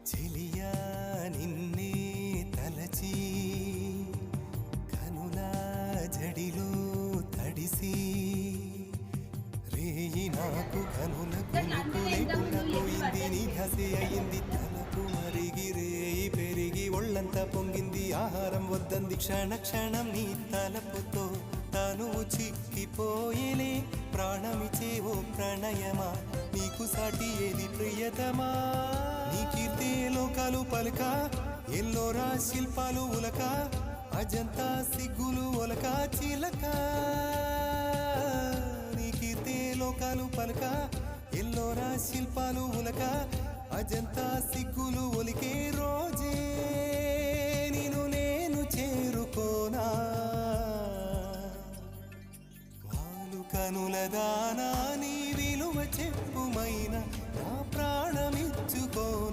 చెలియా నిన్నే తలచి కనులా జడిలో తడిసి రేయి నాకు కనుల కొనుకు లేకుండా పోయింది నీ ఘసే అయింది తలకు మరిగి రేయి పెరిగి ఒళ్ళంతా పొంగింది ఆహారం వద్దంది క్షణ క్షణం నీ తలపుతో తనువు చిక్కిపోయేనే ప్రాణమిచే ఓ ప్రణయమా నీకు సాటి ఏది ప్రియతమా నీ కీర్తి లోకాలు పలక ఎల్లోరా శిల్పాలు ఉలక అజంతా సిగ్గులు ఒలక చిలక నీ కీర్తి లోకాలు పలక ఎల్లోరా శిల్పాలు ఉలక అజంతా సిగ్గులు ఒలికే రోజే నిన్ను నేను చేరుకోనా వాలు కనుల దానా నీ విలువ చెప్పుమైనా నా ప్రాణమిచ్చుకోనా